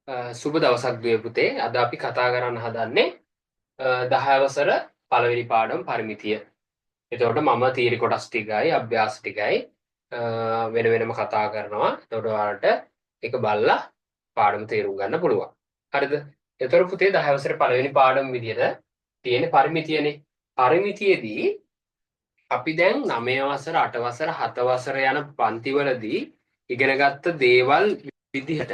සුබ දවසක් දුවේ පුතේ. අද අපි කතා කරන්න හදන්නේ 10 වසර පළවෙනි පාඩම් පරිමිතිය. එතකොට මම තීරි කොටස් ටිකයි අභ්‍යාස ටිකයි වෙන වෙනම කතා කරනවා. එතකොට ඔයාලට ඒක බලලා පාඩම තේරුම් ගන්න පුළුවන්. හරිද? එතකොට පුතේ 10 වසර පළවෙනි පාඩම විදියට තියෙන පරිමිතියනේ. පරිමිතියේදී අපි දැන් 9 වසර 8 වසර 7 වසර යන පන්තිවලදී ඉගෙනගත්ත දේවල් විදිහට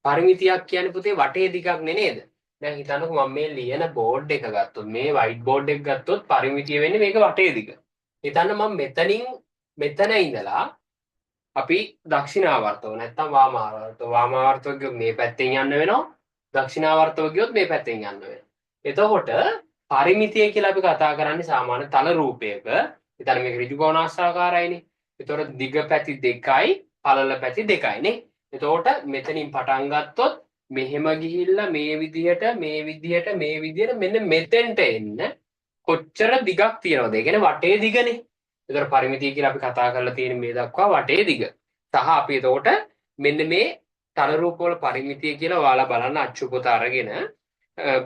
පරිමිතියක් කියන්නේ පුතේ වටේ දිගක් නේද? දැන් හිතන්නකෝ මම මේ ලියන බෝඩ් එක ගත්තොත් මේ වයිට් බෝඩ් එක ගත්තොත් පරිමිතිය වෙන්නේ මේක වටේ දිග. හිතන්න මම මෙතන ඉඳලා අපි දක්ෂිනාවර්තව නැත්තම් වාමාවර්තව ගියොත් මේ පැත්තෙන් යන්න වෙනවා. දක්ෂිනාවර්තව ගියොත් මේ පැත්තෙන් යන්න වෙනවා. එතකොට පරිමිතිය කියලා අපි කතා කරන්නේ සාමාන්‍ය තල රූපයක. හිතන්න මේක ඍජු කෝණාකාරයිනේ. එතකොට දිග පැති දෙකයි පළල පැති දෙකයි නේ. එතකොට මෙතනින් පටන් ගත්තොත් මෙහෙම ගිහිල්ලා මේ විදිහට මෙන්න මෙතෙන්ට එන්න කොච්චර දිගක් තියනවද? ඒ කියන්නේ වටේ දිගනේ. ඒතර පරිමිතිය කියලා අපි කතා කරලා තියෙන මේ දක්වා වටේ දිග. සහ අපි එතකොට මෙන්න මේ තල රූප වල පරිමිතිය කියලා ඔයාලා බලන්න අච්චු පොත අරගෙන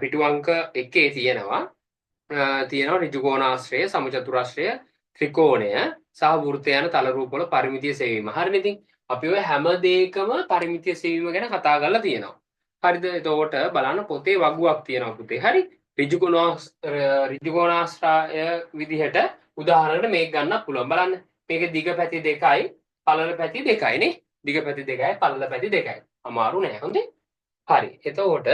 පිටු අංක 1 තියෙනවා ඍජු කෝණාශ්‍රය, සමචතුරාශ්‍රය, ත්‍රිකෝණය සහ වෘත්තය යන තල රූප වල පරිමිතිය සෙවීම. හරිනේ ඉතින් අපි ඔය හැම දෙයකම පරිමිතිය සෙවීම ගැන කතා කරලා තියෙනවා. හරිද? එතකොට බලන්න පොතේ වගුවක් තියෙනවා පුතේ. හරි? ඍජු කෝණාශ්‍රය විදිහට උදාහරණයකට මේක ගන්නත් පුළුවන්. බලන්න. මේකේ දිග පැති දෙකයි, පළල පැති දෙකයි නේ. දිග පැති දෙකයි, පළල පැති දෙකයි. අමාරු නෑ. හොඳේ? හරි. එතකොට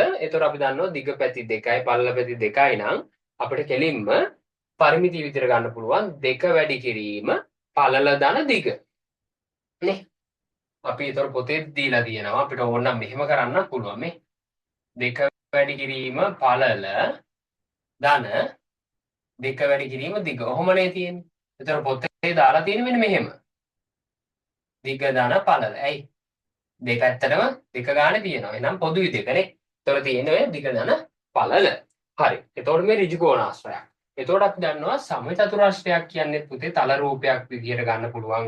අපි දන්නවා දිග පැති දෙකයි, පළල පැති දෙකයි නම් අපිට කෙලින්ම පරිමිතිය විතර ගන්න පුළුවන් දෙක වැඩි කිරීම පළල ධන දිග. නේ? අපි ඒතර පොතේ දීලා තියෙනවා අපිට ඕනනම් මෙහෙම කරන්න පුළුවන් මේ දෙක වැඩි කිරීම පළල ධන දෙක වැඩි කිරීම දිග. ඔහොමනේ තියෙන්නේ. ඒතර පොතේ දාලා තියෙන්නේ මෙන්න මෙහෙම. දිග ධන පළල. ඇයි? දෙපැත්තටම දෙක ගානේ තියෙනවා. එහෙනම් පොදුයි දෙකනේ. ඒතර තියෙන්නේ ඔය දිග ධන පළල. හරි. එතකොට මේ ඍජු කෝණාශ්‍රයක්. එතකොට අපි දන්නවා සමචතුරාශ්‍රයක් කියන්නේ පුතේ තල රූපයක් විදියට ගන්න පුළුවන්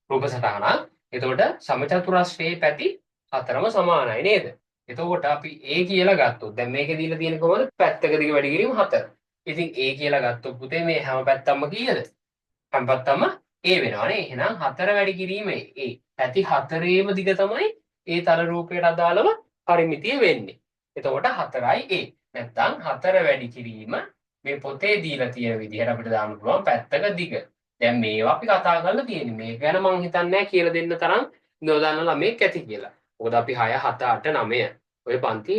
රූප සටහනක්. එතකොට සමචතුරාශ්‍රයේ පැති හතරම සමානයි නේද? එතකොට අපි A කියලා ගත්තොත් දැන් මේකේ දීලා තියෙන කොහොමද? පැත්තක දිග වැඩි කිරීම 4. ඉතින් A කියලා ගත්තොත් පුතේ මේ හැම පැත්තක්ම කීයද? හැම පැත්තක්ම A වෙනවනේ. එහෙනම් 4 වැඩි කිරීම A. පැති හතරේම දිග තමයි ඒ තල රූපයට අදාළව පරිමිතිය වෙන්නේ. එතකොට 4යි A. නැත්තම් 4 වැඩි කිරීම මේ පොතේ දීලා තියෙන විදිහට අපිට දාන්න පුළුවන් පැත්තක දිග. දැන් මේවා අපි කතා කරලා තියෙන්නේ. මේක ගැන මම හිතන්නේ නැහැ කියලා දෙන්න තරම් නොදන්න ළමෙක් ඇති කියලා. මොකද අපි 6 7 8 9 ඔය පන්ති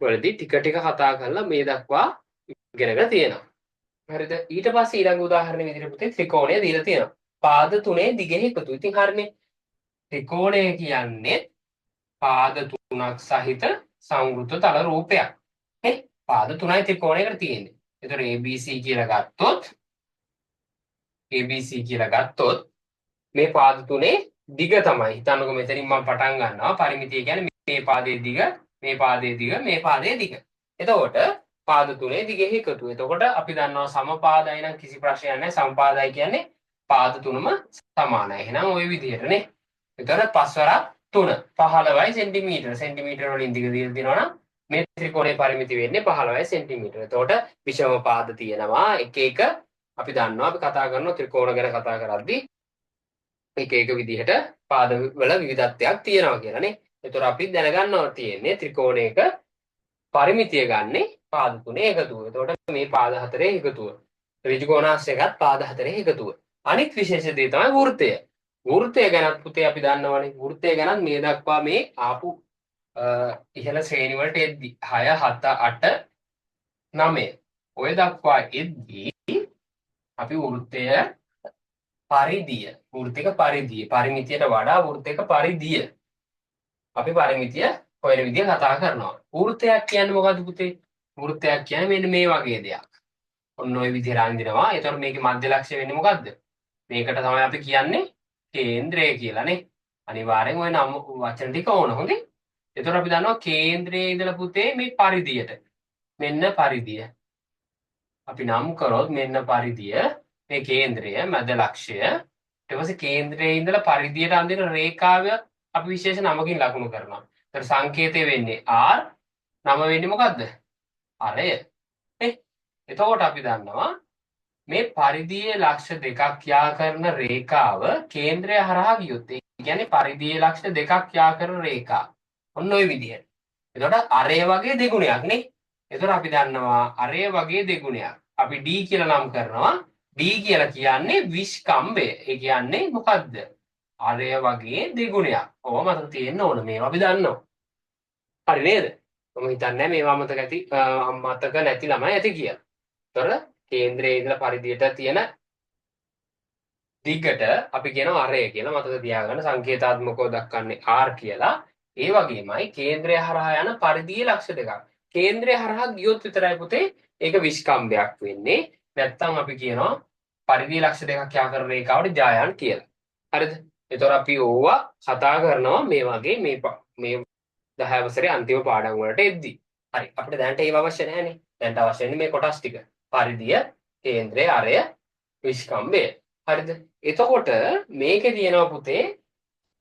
වලදී ටික ටික කතා කරලා මේ දක්වා ඉගෙනගෙන තියෙනවා. හරිද? ඊට පස්සේ ඊළඟ උදාහරණ විදිහට පුතේ ත්‍රිකෝණය දීලා තියෙනවා. පාද තුනේ දිගෙහි එකතු. ඉතින් හරිනේ. ත්‍රිකෝණය කියන්නේ පාද තුනක් සහිත සංවෘත තල රූපයක්. නේ? පාද තුනයි ත්‍රිකෝණයකට තියෙන්නේ. ඒතර ABC කියලා ගත්තොත් මේ පාද තුනේ දිග තමයි. හිතන්නකෝ මෙතනින් මම පටන් ගන්නවා. පරිමිතිය කියන්නේ මේ පාදයේ දිග, මේ පාදයේ දිග, මේ පාදයේ දිග. එතකොට පාද තුනේ දිගෙහි එකතු. එතකොට අපි දන්නවා සමපාදයි නම් කිසි ප්‍රශ්නයක් නැහැ. සමපාදයි කියන්නේ පාද තුනම සමානයි. එහෙනම් ওই විදිහටනේ. එතකොට 5 වරක් 3 15යි සෙන්ටිමීටර. සෙන්ටිමීටර වලින් දිග දීලා තියෙනවා නම් මේ ත්‍රිකෝණයේ පරිමිති වෙන්නේ 15යි සෙන්ටිමීටර. එතකොට විෂම පාද තියෙනවා එක එක අපි දන්නවා අපි කතා කරනවා ත්‍රිකෝණ ගැන කතා කරද්දී එක එක විදිහට පාද වල විවිධත්වයක් තියෙනවා කියලානේ. එතකොට අපි දැනගන්නවා තියෙන්නේ ත්‍රිකෝණයක පරිමිතිය ගන්නෙ පාද තුනේ එකතුව. එතකොට මේ පාද හතරේ එකතුව. ඍජු කෝණාශ්‍රයකත් පාද හතරේ එකතුව. අනිත් විශේෂ දේ තමයි වෘත්තය. වෘත්තය ගැනත් පුතේ අපි දන්නවනේ. වෘත්තය ගැනත් මේ දක්වා මේ ආපු ඉහළ ශ්‍රේණි වලට එද්දි 6 7 8 9 ඔය දක්වා එද්දි අපි වෘත්තික පරිමිතියට වඩා වෘත්තික පරිධිය අපි පරිමිතිය හොයන විදිය කතා කරනවා. වෘත්තයක් කියන්නේ මොකද්ද පුතේ? වෘත්තයක් කියන්නේ මෙන්න මේ වගේ දෙයක්. ඔන්න ඔය විදිහට අඳිනවා. ඒතකොට මේකේ මධ්‍ය ලක්ෂ්‍ය වෙන්නේ මොකද්ද? මේකට තමයි අපි කියන්නේ කේන්ද්‍රය කියලානේ. අනිවාර්යෙන් ওই නම් වචන ටික ඕන. හොඳේ. එතකොට අපි දන්නවා කේන්ද්‍රයේ ඉඳලා පුතේ මේ පරිධියට. මෙන්න පරිධිය. අපි නම් කරොත් මෙන්න පරිධිය, මේ කේන්ද්‍රය, මැද ලක්ෂ්‍ය. ඊට පස්සේ කේන්ද්‍රයේ ඉඳලා පරිධියට අඳින රේඛාව අපි විශේෂ නමකින් ලකුණු කරනවා. සංකේතය වෙන්නේ R, නම වෙන්නේ මොකද්ද? අරය. නේ? එතකොට අපි දන්නවා මේ පරිධියේ ලක්ෂ දෙකක් යා කරන රේඛාව කේන්ද්‍රය හරහා ගියොත් ඒ කියන්නේ පරිධියේ ලක්ෂ දෙකක් යා කරන රේඛාව. ඔන්න ඔය විදිහට. එතකොට අරය වගේ දෙගුණයක් නේ. එතකොට අපි දන්නවා අරය වගේ දෙගුණයක්. අපි D කියලා නම් කරනවා. D කියලා කියන්නේ විස්කම්භය. ඒ කියන්නේ මොකද්ද? අරය වගේ දෙගුණයක්. ඕව මතක තියෙන්න ඕන. මේවා අපි දන්නවා. හරි නේද? මම හිතන්නේ මේවා මතක නැති ළමයි ඇති කියලා. ඒතර කේන්ද්‍රයේ ඉඳලා පරිධියට තියෙන දිගට අපි කියනවා අරය කියලා. මතක තියාගන්න සංකේතාත්මකව දක්වන්නේ R කියලා. ඒ වගේමයි කේන්ද්‍රය හරහා යන පරිධියේ ලක්ෂ දෙකක්. කේන්ද්‍රය හරහා ගියොත් විතරයි පුතේ ඒක විස්කම්භයක් වෙන්නේ. නැත්තම් අපි කියනවා පරිධියේ ලක්ෂ දෙකක් යා කරන රේඛාවට ජායන් කියලා. හරිද? ඒතර අපි ඕවා කතා කරනවා මේ වගේ මේ 10 වසරේ අන්තිම පාඩම් වලට එද්දි. හරි. අපිට දැනට ඒව අවශ්‍ය නැහැනේ. දැනට අවශ්‍ය වෙන්නේ මේ කොටස් ටික. පරිධිය, කේන්ද්‍රය, අරය, විස්කම්භය. හරිද? එතකොට මේකේ තියෙනවා පුතේ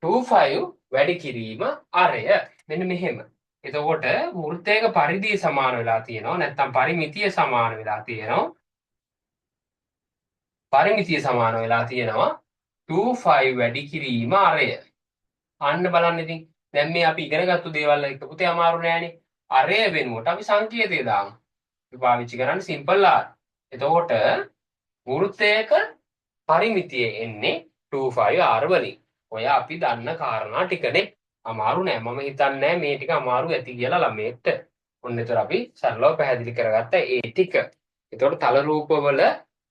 25 වැඩි කිරීම අරය. මෙන්න මෙහෙම. එතකොට වෘත්තයක පරිධිය සමාන වෙලා තියෙනවා. නැත්නම් පරිමිතිය සමාන වෙලා තියෙනවා. පරිමිතිය සමාන වෙලා තියෙනවා 25 වැඩි කිරීම අරය. අන්න බලන්න ඉතින් දැන් මේ අපි ඉගෙනගත්තු දේවල් එක පුතේ අමාරු නෑනේ. අරය වෙනුවට අපි සංකේතය දාමු. අපි පාවිච්චි කරන්නේ සිම්පල් R. එතකොට වෘත්තයක පරිමිතිය එන්නේ 25R වලින්. ඔය අපි දන්න කාරණා ටිකනේ. අමාරු නෑ. මම හිතන්නේ මේ ටික අමාරු ඇති කියලා ළමයෙක්ට. ඔන්න ඒතර අපි සරලව පැහැදිලි කරගත්ත ඒ ටික. එතකොට තල රූපවල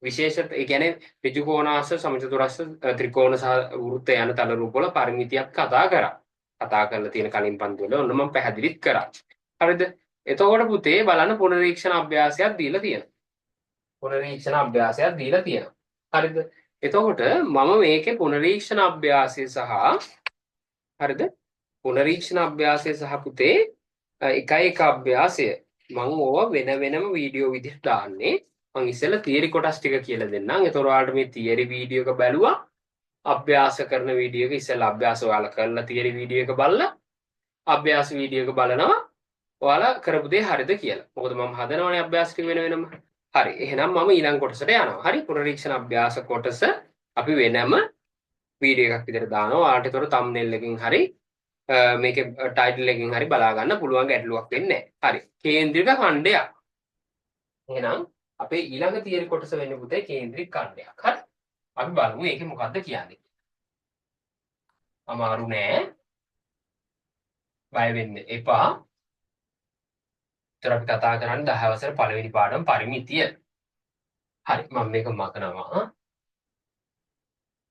විශේෂ ඒ කියන්නේ ඍජු කෝණාංශ සමචතුරස්ස ත්‍රිකෝණ සහ වෘත්ත යන තල රූපවල පරිමිතියක් කතා කරා. කතා කරලා තියෙන කලින් පන්ති වල ඔන්න මම පැහැදිලිත් කරා. හරිද? එතකොට පුතේ බලන්න පුනරීක්ෂණ අභ්‍යාසයක් දීලා තියෙනවා. පුනරීක්ෂණ අභ්‍යාසයක් දීලා තියෙනවා. හරිද? එතකොට මම මේකේ පුනරීක්ෂණ අභ්‍යාසය සහ හරිද? පුනරීක්ෂණ අභ්‍යාසය සහ පුතේ එක අභ්‍යාසය මම ඕවා වෙන වෙනම වීඩියෝ විදිහට දාන්නේ. මම ඉස්සෙල්ලා තියරි කොටස් ටික කියලා දෙන්නම්. ඒතකොට ඔයාලට මේ තියරි වීඩියෝ එක බැලුවා. අභ්‍යාස කරන වීඩියෝ එක ඉස්සෙල්ලා අභ්‍යාස ඔයාලා කරලා තියරි වීඩියෝ එක බලලා අභ්‍යාස වීඩියෝ එක බලනවා. ඔයාලා කරපු දේ හරිද කියලා. මොකද මම හදනවනේ අභ්‍යාස ටික වෙන වෙනම. හරි. එහෙනම් මම ඊළඟ කොටසට යනවා. හරි. පුනරීක්ෂණ අභ්‍යාස කොටස අපි වෙනම වීඩියෝ එකක් විතර දානවා. ඔයාලට ඒතකොට thumbnail එකකින් හරි මේකේ ටයිටල් එකකින් හරි බලා ගන්න පුළුවන් ගැටලුවක් වෙන්නේ නැහැ. හරි. කේන්ද්‍රික ඛණ්ඩයක්. එහෙනම් අපේ ඊළඟ තියරි කොටස වෙන්නේ පුතේ කේන්ද්‍රික ඛණ්ඩයක්. හරි. අපි බලමු ඒකේ මොකද්ද කියන්නේ. අමාරු නෑ. බය වෙන්න එපා. අපි කතා කරන්නේ 10 වසර පළවෙනි පාඩම පරිමිතිය. හරි මම මේක මකනවා.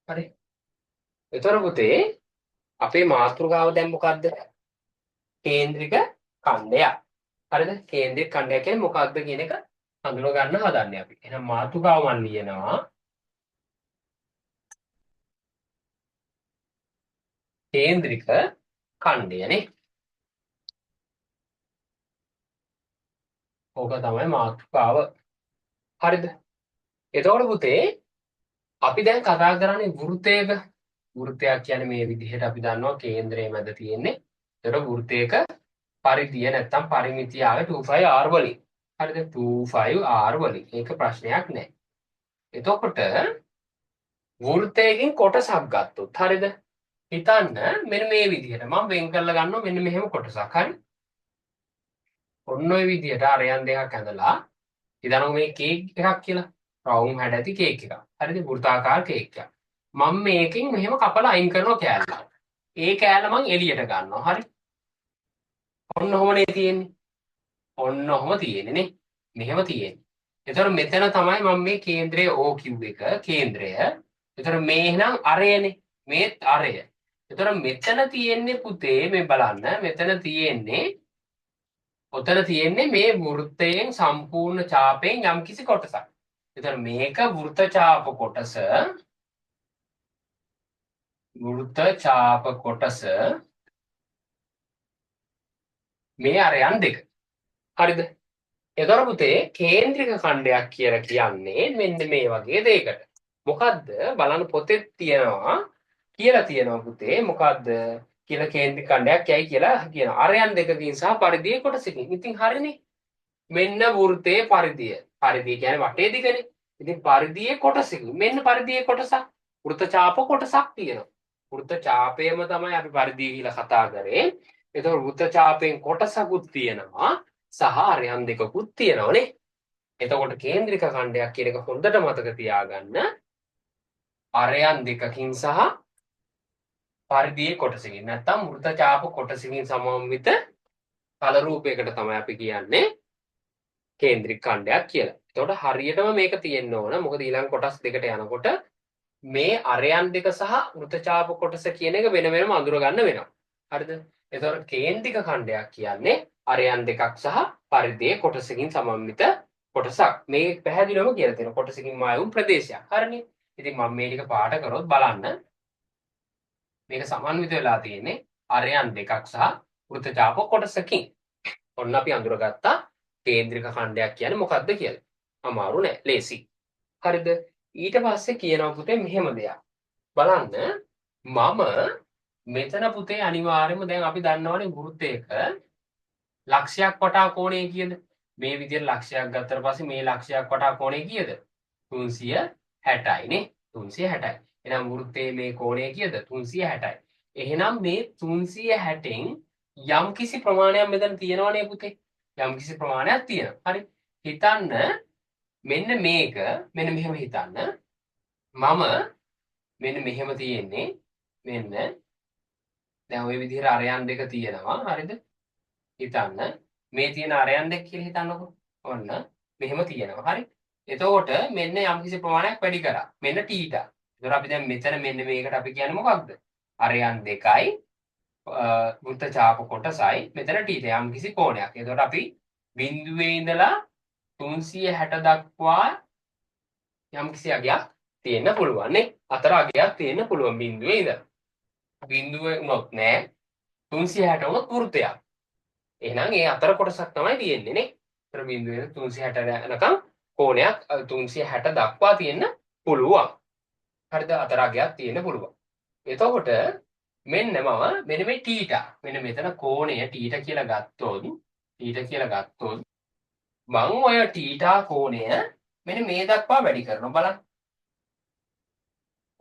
හරි. ඒතර පුතේ අපේ මාතෘකාව දැන් මොකද්ද? කේන්ද්‍රික ඛණ්ඩයක්. හරිද? කේන්ද්‍රික ඛණ්ඩය කියන්නේ මොකක්ද කියන එක හඳුනා ගන්න හදන්නේ අපි. එහෙනම් මාතෘකාව මම ලියනවා. කේන්ද්‍රික ඛණ්ඩයනේ. ඕක තමයි මාතෘකාව. හරිද? එතකොට පුතේ අපි දැන් කතා කරන්නේ වෘත්තයක. වෘත්තයක් කියන්නේ මේ විදිහට අපි දන්නවා කේන්ද්‍රයේ මැද තියෙන්නේ. එතකොට වෘත්තයක පරිධිය නැත්තම් පරිමිතිය ආවේ 25R වලින්. හරිද? 25R වලින්. ඒක ප්‍රශ්නයක් නෑ. එතකොට වෘත්තයකින් කොටසක් ගත්තොත් හරිද? හිතන්න මෙන්න මේ විදිහට මම වෙන් කරලා ගන්නවා මෙන්න මෙහෙම කොටසක්. හරි? ඔන්න ඔය විදිහට අරයන් දෙකක් ඇඳලා ඉතින් මේ කේක් එකක් කියලා රවුම් හැඩ ඇති කේක් එකක්. හරිද? වෘත්තාකාර කේක් එකක්. මම මේකෙන් මෙහෙම කපලා අයින් කරනවා කෑල්ල. ඒ කෑල්ල මම එළියට ගන්නවා. හරි? ඔන්න ඔහොමනේ තියෙන්නේ. ඔන්න ඔහොම තියෙන්නේ නේ. මෙහෙම තියෙන්නේ. ඒතර මෙතන තමයි මම මේ කේන්ද්‍රය OQ එක කේන්ද්‍රය. ඒතර මේ එහෙනම් අරයනේ. මේත් අරය. ඒතර මෙතන තියෙන්නේ පුතේ මේ බලන්න මෙතන තියෙන්නේ ඔතන තියෙන්නේ මේ වෘත්තයෙන් සම්පූර්ණ ඡාපයෙන් යම්කිසි කොටසක්. ඒතර මේක වෘත්ත ඡාප කොටස මේ අරයන් දෙක. හරිද? ඒතර පුතේ කේන්ද්‍රික ඛණ්ඩයක් කියලා කියන්නේ මෙන්න මේ වගේ දෙයකට. මොකද්ද? බලන්න පොතේ තියෙනවා කියලා තියෙනවා පුතේ. මොකද්ද? කියලා කේන්ද්‍රික ඛණ්ඩයක් යයි කියලා කියනවා. අරයන් දෙකකින් සහ පරිධියේ කොටසකින්. ඉතින් හරිනේ. මෙන්න වෘත්තයේ පරිධිය. පරිධිය කියන්නේ වටේ දිගනේ. ඉතින් පරිධියේ කොටසකින්. මෙන්න පරිධියේ කොටසක්. වෘත්ත ඡාප කොටසක් තියෙනවා. වෘත්ත ඡාපයම තමයි අපි පරිධිය කියලා කතා කරේ. එතකොට වෘත්ත ඡාපයෙන් කොටසකුත් තියෙනවා සහ අරයන් දෙකකුත් තියෙනවනේ. එතකොට කේන්ද්‍රික ඛණ්ඩයක් කියන එක හොඳට මතක තියාගන්න. අරයන් දෙකකින් සහ පරිධියේ කොටසකින්. නැත්තම් වෘත්ත ඡාප කොටසකින් සමන්විත කල රූපයකට තමයි අපි කියන්නේ කේන්ද්‍රික ඛණ්ඩයක් කියලා. එතකොට හරියටම මේක තියෙන්න ඕන. මොකද ඊළඟ කොටස් දෙකට යනකොට මේ අරයන් දෙක සහ වෘත්තචාප කොටස කියන එක වෙන වෙනම අඳුර ගන්න වෙනවා. හරිද? එතකොට කේන්ද්‍රික ඛණ්ඩයක් කියන්නේ අරයන් දෙකක් සහ පරිධියේ කොටසකින් සමන්විත කොටසක්. මේ පැහැදිලිවම කියලා තියෙනවා. කොටසකින් මායුම් ප්‍රදේශයක්. හරිනේ? ඉතින් මම මේ ටික පාඩ කරොත් බලන්න. මේක සමන්විත වෙලා තියෙන්නේ අරයන් දෙකක් සහ වෘත්තචාප කොටසකින්. ඔන්න අපි අඳුරගත්තා කේන්ද්‍රික ඛණ්ඩයක් කියන්නේ මොකක්ද කියලා. අමාරු නෑ. ලේසි. හරිද? ඊට පස්සේ කියනවා පුතේ මෙහෙම දෙයක්. බලන්න මම මෙතන පුතේ අනිවාර්යයෙන්ම දැන් අපි දන්නවනේ වෘත්තයක ලක්ෂයක් වටා කෝණය කීයද? මේ විදිහට ලක්ෂයක් ගත්තට පස්සේ මේ ලක්ෂයක් වටා කෝණය කීයද? 360යි නේ. 360යි. එහෙනම් වෘත්තයේ මේ කෝණය කීයද? 360යි. එහෙනම් මේ 360න් යම් කිසි ප්‍රමාණයක් මෙතන තියෙනවනේ පුතේ. යම් කිසි ප්‍රමාණයක් තියෙනවා. හරි. හිතන්න මෙන්න මේක මෙන්න මෙහෙම හිතන්න. මම මෙන්න මෙහෙම තියෙන්නේ මෙන්න දැන් ওই විදිහට අරයන් දෙක තියෙනවා. හරිද? හිතන්න මේ තියෙන අරයන් දෙක කියලා හිතන්නකෝ. ඔන්න මෙහෙම තියෙනවා. හරි. එතකොට මෙන්න යම් කිසි ප්‍රමාණයක් වැඩි කරා. මෙන්න තීටා. ඒතර අපි දැන් මෙතන මෙන්න මේකට අපි කියන්නේ මොකක්ද? අරයන් දෙකයි වෘත්තචාප කොටසයි මෙතන තීටා යම් කිසි කෝණයක්. එතකොට අපි බිඳුවේ ඉඳලා 360 දක්වා යම් කිසි අගයක් තියෙන්න පුළුවන් නේ. අතර අගයක් තියෙන්න පුළුවන් බිඳුවේ ඉඳලා. බිඳුවේ උනොත් නෑ 360 උනොත් වෘත්තයක්. එහෙනම් ඒ අතර කොටසක් තමයි තියෙන්නේ නේ. අතර බිඳුවේ 360 යනකම් කෝණයක් 360 දක්වා තියෙන්න පුළුවන්. හරිද? අතර අගයක් තියෙන්න පුළුවන්. එතකොට මෙන්න මෙන්න මේ තීටා. මෙන්න මෙතන කෝණය තීටා කියලා ගත්තොත් මම ඔය තීටා කෝණය මෙන්න මේ දක්වා වැඩි කරනවා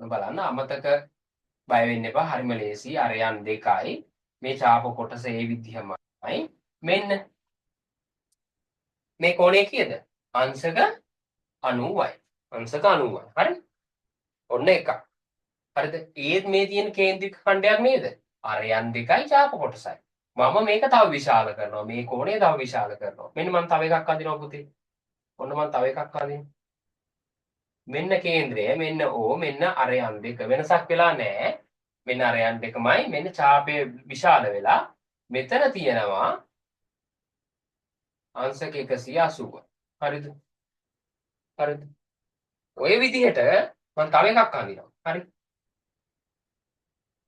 බලන්න අමතක බය වෙන්න එපා. හරිම ලේසි. අරයන් දෙකයි මේ ඡාප කොටස ඒ විදිහමයි. මෙන්න මේ කෝණය කීයද? අංශක 90යි. අංශක 90යි. හරි? ඔන්න එකක්. හරිද? ඒත් මේ තියෙන කේන්ද්‍රික ඛණ්ඩයක් නේද? අරයන් දෙකයි ඡාප කොටසයි. මම මේක තව විශාල කරනවා. මේ කෝණය තව විශාල කරනවා. මෙන්න මම තව එකක් අදිනවා පුතේ. ඔන්න මම තව එකක් අදිනවා. මෙන්න කේන්ද්‍රය මෙන්න මෙන්න අරයන් දෙක වෙනසක් වෙලා නැහැ. මෙන්න අරයන් දෙකමයි මෙන්න ඡාපය විශාල වෙලා මෙතන තියෙනවා අංශක 180. හරිද? ඔය විදිහට මම තව එකක් අඳිනවා. හරි?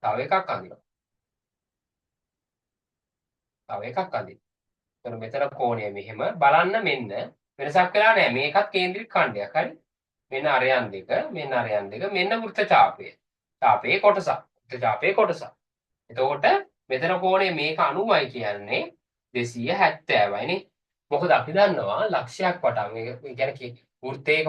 තව එකක් අඳිනවා. එතන මෙතන කෝණය මෙහෙම බලන්න මෙන්න වෙනසක් වෙලා නැහැ. මේකත් කේන්ද්‍රික ඛණ්ඩයක්. හරි? මෙන්න අරයන් දෙක මෙන්න වෘත්ත ඡාපය. ඡාපයේ කොටසක්. වෘත්ත ඡාපයේ කොටසක්. එතකොට මෙතන කෝණය මේක 90යි කියන්නේ 270යි නේ. මොකද අපි දන්නවා ලක්ෂයක් වටා මේ කියන්නේ වෘත්තයේ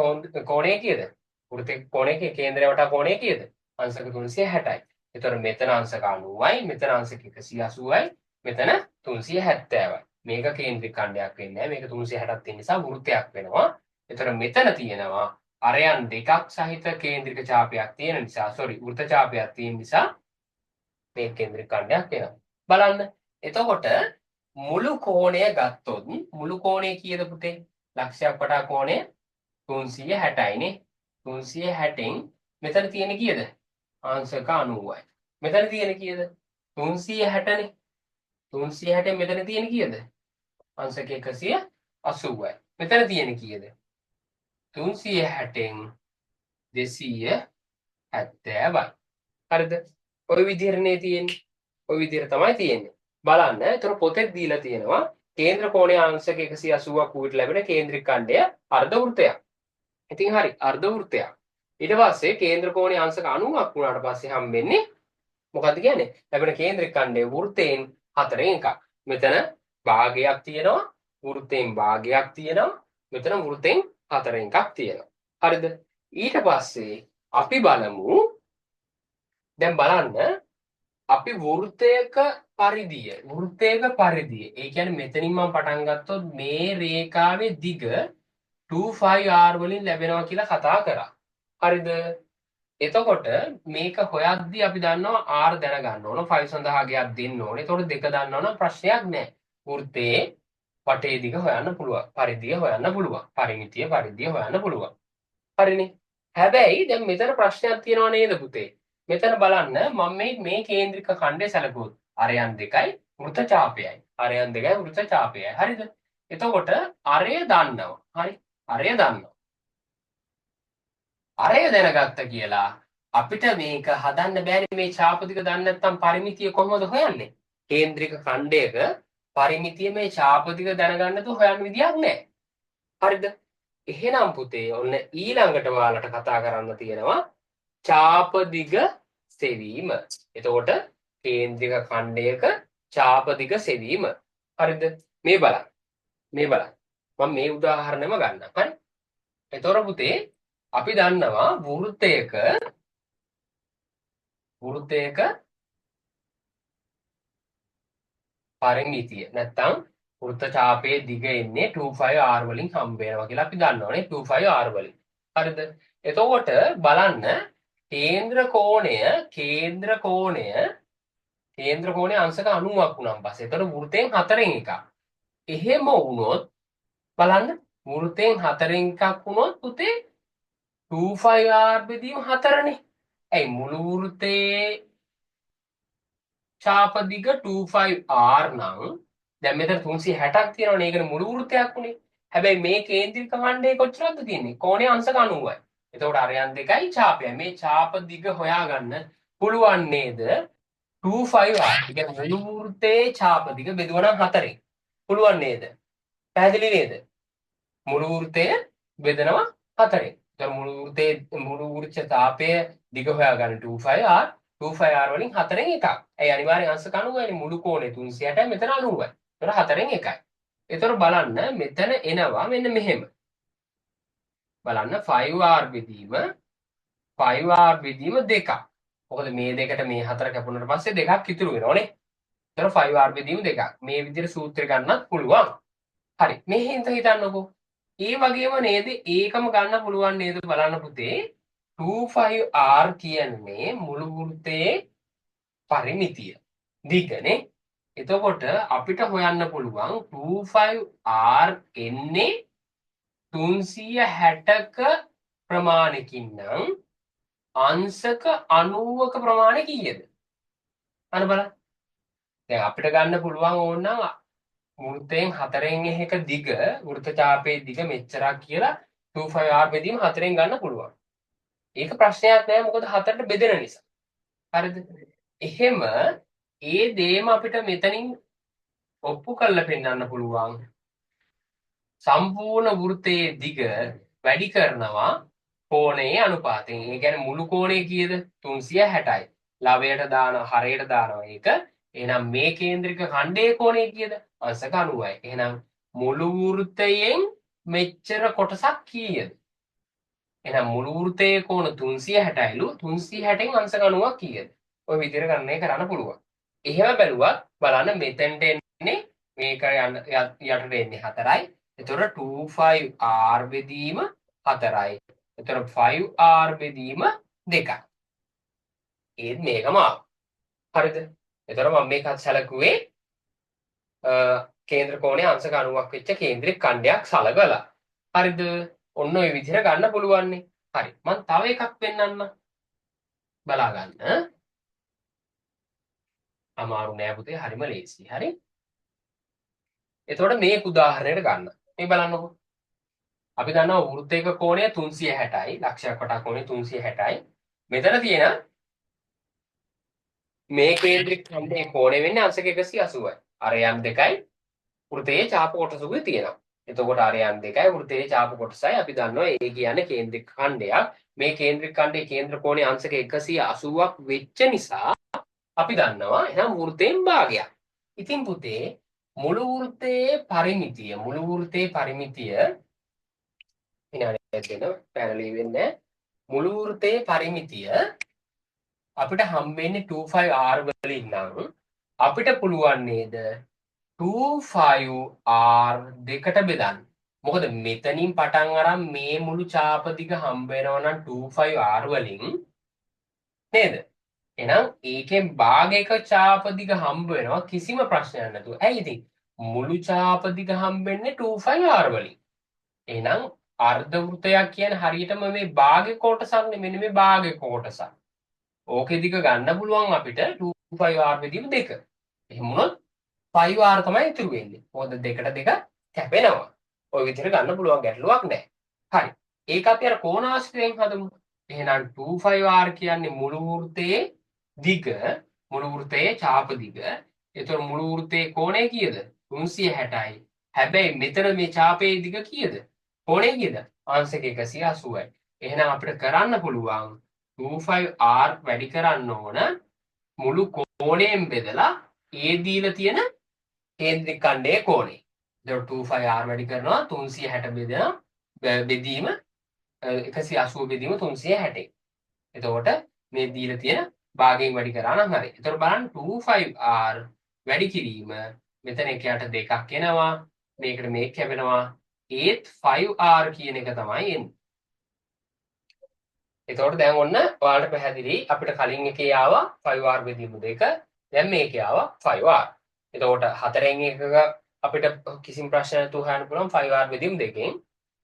කෝණය කීයද? වෘත්තයේ කෝණය කේන්ද්‍රය වටා කෝණය කීයද? අංශක 360යි. එතකොට මෙතන අංශක 90යි, මෙතන අංශක 180යි, මෙතන 370යි. මේක කේන්ද්‍රික ඛණ්ඩයක් වෙන්නේ නැහැ. මේක 360ක් තියෙන නිසා වෘත්තයක් වෙනවා. එතකොට මෙතන තියෙනවා අරයන් දෙකක් සහිත කේන්ද්‍රික ඡාපයක් තියෙන නිසා වෘත්ත ඡාපයක් තියෙන නිසා මේ කේන්ද්‍රික ඛණ්ඩයක් වෙනවා. බලන්න. එතකොට මුළු කෝණය ගත්තොත් මුළු කෝණය කීයද පුතේ? ලක්ෂයක් වටා කෝණය 360යි නේ. 360න් මෙතන තියෙන කීයද? අංශක 90යි. මෙතන තියෙන කීයද? 360නේ. 360න් මෙතන තියෙන කීයද? අංශක 180යි. මෙතන තියෙන කීයද? 360න් 270යි. හරිද? ඔය විදිහටනේ තියෙන්නේ. ඔය විදිහට තමයි තියෙන්නේ. බලන්න. ඒතර පොතේ දීලා තියෙනවා කේන්ද්‍ර කෝණයේ අංශක 180ක් වූට ලැබෙන කේන්ද්‍රික ඛණ්ඩය අර්ධ වෘත්තයක්. ඉතින් හරි අර්ධ වෘත්තයක්. ඊට පස්සේ කේන්ද්‍ර කෝණයේ අංශක 90ක් වුණාට පස්සේ හම්බෙන්නේ මොකද්ද කියන්නේ? ලැබෙන කේන්ද්‍රික ඛණ්ඩය වෘත්තයෙන් 4න් එකක්. මෙතන භාගයක් තියෙනවා, වෘත්තයෙන් භාගයක් තියෙනවා, මෙතන වෘත්තයෙන් 4න් එකක් තියෙනවා. හරිද? ඊට පස්සේ අපි බලමු දැන් බලන්න අපි වෘත්තයක පරිධිය. ඒ කියන්නේ මෙතනින් මම පටන් ගත්තොත් මේ රේඛාවේ දිග 25r වලින් ලැබෙනවා කියලා කතා කරා. හරිද? එතකොට මේක හොයද්දී අපි දන්නවා r දැනගන්න ඕන 5 සඳහා ගයක් දෙන්න ඕනේ. එතකොට දෙක දන්නවනම් ප්‍රශ්නයක් නැහැ. වෘත්තයේ වටේ දිග හොයන්න පුළුවන්. පරිධිය හොයන්න පුළුවන්. පරිමිතිය පරිධිය හොයන්න පුළුවන්. හරිනේ. හැබැයි දැන් මෙතන ප්‍රශ්නයක් තියෙනව නේද පුතේ? මෙතන බලන්න මම මේ කේන්ද්‍රික ඛණ්ඩය සැලකුවොත් අරයන් 2යි වෘත්ත ඡාපයයි. අරයන් 2යි වෘත්ත ඡාපයයි. හරිද? එතකොට අරය දන්නවා. හරි. අරය දන්නවා. අරය දැනගත්ත කියලා අපිට මේක හදන්න බෑනේ මේ ඡාප දිග දන්නේ නැත්නම් පරිමිතිය කොහොමද හොයන්නේ? කේන්ද්‍රික ඛණ්ඩයක පරිමිතිය මේ ඡාප දිග දැනගන්න තු හොයන්න විදියක් නැහැ. හරිද? එහෙනම් පුතේ ඔන්න ඊළඟට ඔයාලට කතා කරන්න තියෙනවා ඡාප දිග සෙවීම. එතකොට කේන්ද්‍රික ඛණ්ඩයක ඡාප දිග සෙවීම. හරිද? මේ බලන්න. මම මේ උදාහරණයම ගන්නම්. හරි? එතකොට පුතේ අපි දන්නවා වෘත්තයක පරිමිතිය නැත්තම් වෘත්ත ඡාපයේ දිග එන්නේ 25r වලින් හම්බ වෙනවා කියලා අපි දන්නවනේ 25r වලින්. හරිද? එතකොට බලන්න කේන්ද්‍ර කෝණය අංශක 90ක් වුණාන් පස්සේ එතකොට වෘත්තයෙන් 4න් එකක්. එහෙම වුණොත් බලන්න වෘත්තයෙන් 4න් එකක් වුණොත් පුතේ 25r බෙදීම 4නේ. ඇයි මුළු වෘත්තයේ ඡාප දිග 25r නම් දැන් මෙතන 360ක් තියෙනවනේ. ඒකනේ මුළු වෘත්තයක් උනේ. හැබැයි මේ කේන්ද්‍රික ඛණ්ඩයේ කොච්චරද තියෙන්නේ? කෝණය අංශක 90යි. එතකොට අරයන් 2යි ඡාපයයි. මේ ඡාප දිග හොයාගන්න පුළුවන් නේද? 25r. ඒ කියන්නේ මුළු වෘත්තයේ ඡාප දිග බෙදුවනම් 4යි. පුළුවන් නේද? පැහැදිලි නේද? මුළු වෘත්තය බෙදනවා 4යි. එතකොට මුළු වෘත්ත ඡාපය දිග හොයාගන්න 25r 25r වලින් 4න් එකක්. ඒ අනිවාර්යෙන් අංශක 90යිනේ. මුළු කෝණය 360යි මෙතන 90යි. එතකොට 4න් එකයි. එතකොට බලන්න මෙතන එනවා මෙන්න මෙහෙම. බලන්න 5r බෙදීම 2ක්. මොකද මේ දෙකට මේ 4 කැපුණාට පස්සේ 2ක් ඉතුරු වෙනවනේ. එතකොට 5r බෙදීම 2ක්. මේ විදිහට සූත්‍රය ගන්නත් පුළුවන්. හරි. මේ හිතන්නකෝ. ඒ වගේම නේද ඒකම ගන්න පුළුවන් නේද බලන්න පුතේ. 25r කියන්නේ මුළු වෘත්තයේ පරිමිතිය දිගනේ. එතකොට අපිට හොයන්න පුළුවන් 25r එන්නේ 360ක ප්‍රමාණකින් නම් අංශක 90ක ප්‍රමාණය කීයද? අන්න බලන්න. දැන් අපිට ගන්න පුළුවන් ඕනනම් වෘත්තයෙන් 4න් එක දිග වෘත්ත ඡාපයේ දිග මෙච්චරක් කියලා 25r බෙදීම 4න් ගන්න පුළුවන්. ඒක ප්‍රශ්නයක් නෑ මොකද 4ට බෙදෙන නිසා. හරිද? එහෙම ඒ දේම අපිට මෙතනින් ඔප්පු කරලා පෙන්නන්න පුළුවන්. සම්පූර්ණ වෘත්තයේ දිග වැඩි කරනවා කෝණයේ අනුපාතයෙන්. ඒ කියන්නේ මුළු කෝණය කීයද? 360යි. ලවයට දානවා හරයට දානවා ඒක. එහෙනම් මේ කේන්ද්‍රික ඛණ්ඩයේ කෝණය කීයද? අංශක 90යි. එහෙනම් මුළු වෘත්තයෙන් මෙච්චර කොටසක් කීයද? එහෙනම් මුළු වෘත්තයේ කෝණ 360යිලු 360න් අංශක 90ක් කීයද? ඔය විදිහට ගණනය කරන්න පුළුවන්. එහෙම බැලුවත් බලන්න මෙතෙන්ට එන්නේ මේක යටට එන්නේ 4යි. එතකොට 25r බෙදීම 4යි. එතකොට 5r බෙදීම 2යි. ඒත් මේකම හරිද? එතකොට මම මේකත් සැලකුවේ කේන්ද්‍ර කෝණයේ අංශක 90ක් වෙච්ච කේන්ද්‍රික ඛණ්ඩයක් සලකලා. හරිද? ඔන්න ඔය විදිහට ගන්න පුළුවන් නේ. හරි. මම තව එකක් පෙන්නන්න. බලා ගන්න. අමාරු නෑ පුතේ. හරිම ලේසි. හරි? එතකොට මේක උදාහරණයට ගන්න. මේ බලන්නකෝ. අපි දන්නවා වෘත්තයක කෝණය 360යි. ලක්ෂයක් වටා කෝණය 360යි. මෙතන තියෙන මේ කේන්ද්‍රික ඛණ්ඩයේ කෝණය වෙන්නේ අංශක 180යි. අරයන් 2යි වෘත්තයේ ඡාප කොටසකුයි තියෙනවා. එතකොට අරයන් 2යි වෘත්තයේ ඡාප කොටසයි අපි දන්නවා ඒ කියන්නේ කේන්ද්‍රික ඛණ්ඩයක්. මේ කේන්ද්‍රික ඛණ්ඩයේ කේන්ද්‍ර කෝණය අංශක 180ක් වෙච්ච නිසා අපි දන්නවා එහෙනම් වෘත්තයෙන් භාගයක්. ඉතින් පුතේ මුළු වෘත්තයේ පරිමිතිය විනාඩියක් දෙන්න පැනලී වෙන්නේ මුළු වෘත්තයේ පරිමිතිය අපිට හම්බෙන්නේ 25R වලින් නම් අපිට පුළුවන් නේද 25R දෙකට බෙදන්න. මොකද මෙතනින් පටන් අරන් මේ මුළු ඡාප දිග හම්බ වෙනවා නම් 25R වලින් නේද? එහෙනම් ඒකෙන් භාගයක ඡාප දිග හම්බ වෙනවා කිසිම ප්‍රශ්නයක් නැතුව. ඇයි ඉතින් මුළු ඡාප දිග හම්බෙන්නේ 25R වලින්. එහෙනම් අර්ධ වෘත්තයක් කියන්නේ හරියටම මේ භාගය කොටසක්නේ. මෙන්න මේ භාගය කොටසක්. ඕකේ දිග ගන්න පුළුවන් අපිට 25R බෙදීම 2. එහෙම වුණොත් 5R තමයි ඉතුරු වෙන්නේ. මොකද දෙකට දෙක කැපෙනවා. ওই විදිහට ගන්න පුළුවන් ගැටලුවක් නැහැ. හරි. ඒක අපි අර කෝණාශ්‍රයෙන් හදමු. එහෙනම් 25R කියන්නේ මුළු වෘත්තයේ දිග, මුළු වෘත්තයේ ඡාප දිග. ඒතර මුළු වෘත්තයේ කෝණය කීයද? 360යි. හැබැයි මෙතන මේ ඡාපයේ දිග කීයද? කෝණය කීයද? අංශක 180යි. එහෙනම් අපිට කරන්න පුළුවන් 25R වැඩි කරන්න ඕන මුළු කෝණයෙන් බෙදලා ඒ දීලා තියෙන කේන්ද්‍රික ඛණ්ඩයේ කෝණය. එතකොට 25R වැඩි කරනවා 360 බෙදීම 180 බෙදීම 360. එතකොට මේ දීලා තියෙන භාගයෙන් වැඩි කරා නම් හරි. එතකොට බලන්න 25R වැඩි කිරීම මෙතන එකයට දෙකක් එනවා. මේකට මේක කැපෙනවා. ඒත් 5R කියන එක තමයි එන්නේ. එතකොට දැන් ඔන්න ඔයාලට පැහැදිලි අපිට කලින් එකේ ආවා 5R බෙදීම 2. දැන් මේකේ ආවා 5R. එතකොට හතරෙන් එකක අපිට කිසිම ප්‍රශ්නයක් නැතුව හොයන්න පුළුවන් 5R බෙදීම 2කින්.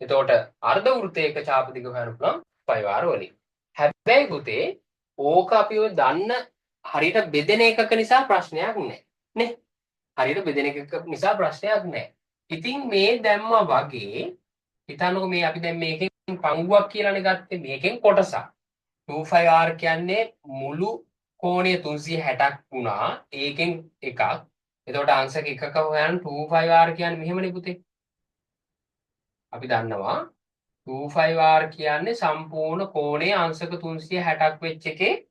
එතකොට අර්ධ වෘත්තයක ඡාප දිග හොයන්න පුළුවන් 5R වලින්. හැබැයි පුතේ ඕක අපි ඔය දන්න හරියට බෙදෙන එකක නිසා ප්‍රශ්නයක් නැහැ. නේ? හරියට බෙදෙන එකක නිසා ප්‍රශ්නයක් නැහැ. ඉතින් මේ දැම්මා වගේ හිතන්නකො මේ අපි දැන් මේකෙන් පංගුවක් කියලානේ ගත්තේ මේකෙන් කොටසක්. 25R කියන්නේ මුළු කෝණය 360ක් වුණා. ඒකෙන් එකක්. එතකොට අංශක එකක හොයන්න 25R කියන්නේ මෙහෙමනේ පුතේ. අපි දන්නවා 25R කියන්නේ සම්පූර්ණ කෝණයේ අංශක 360ක් වෙච්ච එකේ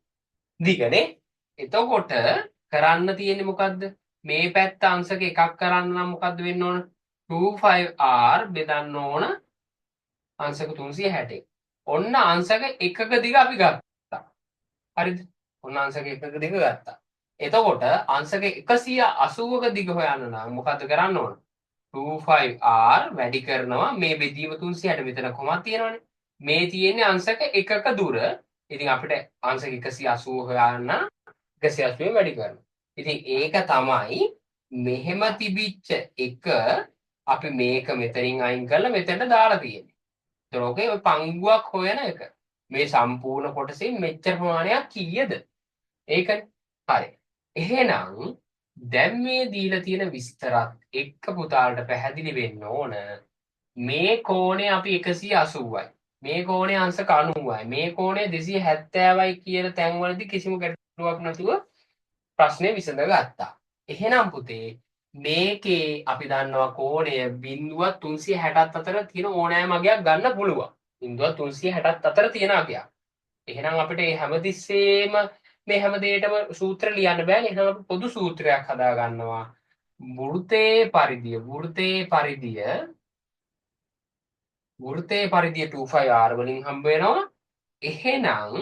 දිගනේ. එතකොට කරන්න තියෙන්නේ මොකද්ද? මේ පැත්ත අංශක එකක් කරන්න නම් මොකද්ද වෙන්න ඕන? 25R බෙදන්න ඕන අංශක 360. ඔන්න අංශක එකක දිග අපි ගත්තා. හරිද? ඔන්න අංශක එකක දිග ගත්තා. එතකොට අංශක 180ක දිග හොයන්න නම් මොකද්ද කරන්න ඕන? 25R වැඩි කරනවා මේ බෙදීම 360 මෙතන කොමක් තියෙනවනේ. මේ තියෙන්නේ අංශක එකක දුර. ඉතින් අපිට අංශක 180 හොයන්න 180 වැඩි කරනවා. ඉතින් ඒක තමයි මෙහෙම තිබිච්ච එක අපි මේක මෙතනින් අයින් කරලා මෙතනට දාලා තියෙන්නේ. ඒතර ඔකේ ඔය පංගුවක් හොයන එක. මේ සම්පූර්ණ කොටසෙන් මෙච්චර ප්‍රමාණයක් කීයද? ඒකනේ. හරි. එහෙනම් දැන් මේ දීලා තියෙන විස්තරත් එක්ක පුතාලට පැහැදිලි වෙන්න ඕන මේ කෝණය අපි 180යි. මේ කෝණය අංශක 90යි. මේ කෝණය 270යි කියන තැන්වලදී කිසිම ගැටලුවක් නැතුව ප්‍රශ්නේ විසඳගත්තා. එහෙනම් පුතේ මේකේ අපි දන්නවා කෝණය 0.360ත් අතර තියෙන ඕනෑම අගයක් ගන්න පුළුවන්. 0.360ත් අතර තියෙන අගයක්. එහෙනම් අපිට මේ හැමතිස්සෙම මේ හැම දෙයකටම සූත්‍ර ලියන්න බෑනේ. එහෙනම් අපි පොදු සූත්‍රයක් හදා ගන්නවා. වෘත්තයේ පරිධිය 25R වලින් හම්බ වෙනවා. එහෙනම්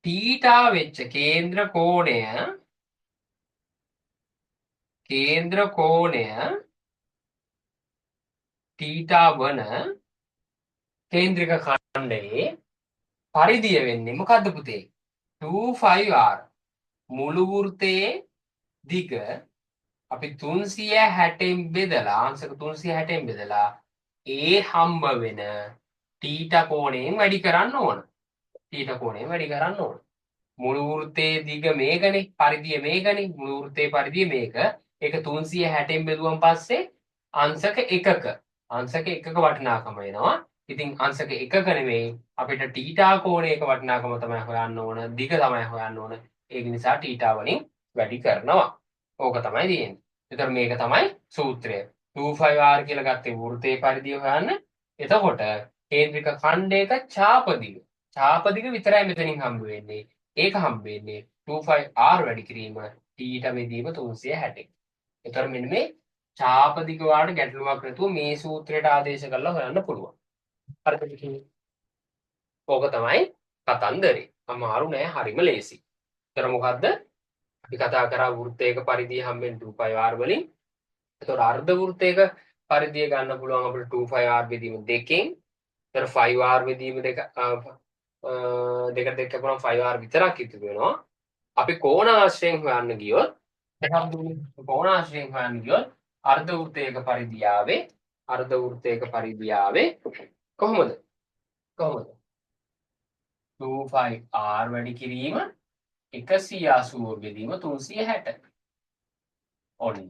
තීටා වෙච්ච කේන්ද්‍ර කෝණය තීටා වන කේන්ද්‍රික ඛණ්ඩයේ පරිධිය වෙන්නේ මොකද්ද පුතේ? 25R. මුළු වෘත්තයේ දිග අපි 360න් බෙදලා අංශක 360න් බෙදලා ඒ හම්බ වෙන තීටා කෝණයෙන් වැඩි කරන්න ඕන. මුළු වෘත්තයේ දිග මේකනේ, පරිධිය මේකනේ. මුළු වෘත්තයේ පරිධිය මේක. ඒක 360න් බෙදුවම පස්සේ අංශක එකක වටිනාකම එනවා. ඉතින් අංශක එකක නෙමෙයි අපිට තීටා කෝණයක වටිනාකම තමයි හොයන්න ඕන. දිග තමයි හොයන්න ඕන. ඒක නිසා තීටා වලින් වැඩි කරනවා. ඕක තමයි තියෙන්නේ. ඒතර මේක තමයි සූත්‍රය. 25R කියලා ගත්තේ වෘත්තයේ පරිධිය හොයන්න. එතකොට කේන්ද්‍රික ඛණ්ඩයක ඡාප දිග විතරයි මෙතනින් හම්බ වෙන්නේ. ඒක හම්බෙන්නේ 25R වැඩි කිරීම t බෙදීම 360. ඒතර මෙන්න මේ චාප දිග වාට ගැටලුවක් නැතුව මේ සූත්‍රයට ආදේශ කරලා හොයන්න පුළුවන්. හරිද? ඕක තමයි කතන්දරේ. අමාරු නෑ, හරිම ලේසි. ඒතර මොකද්ද? අපි කතා කරා වෘත්තයක පරිධිය හම්බෙන්නේ 2πr වලින්. ඒතකොට අර්ධ වෘත්තයක පරිධිය ගන්න පුළුවන් අපිට 2πr බෙදීම 2කින්. ඒතර 5r බෙදීම 2 දෙකට දෙක කරපුවම 5r විතරක් ඉතුරු වෙනවා. අපි කෝණ ආශ්‍රයෙන් හොයන්න ගියොත් කෝණ ආශ්‍රයෙන් හොයන්න ගියොත් අර්ධ වෘත්තයක පරිධියාවේ කොහොමද? 2πr වැඩි කිරීම 180 බෙදීම 360. ඔන්න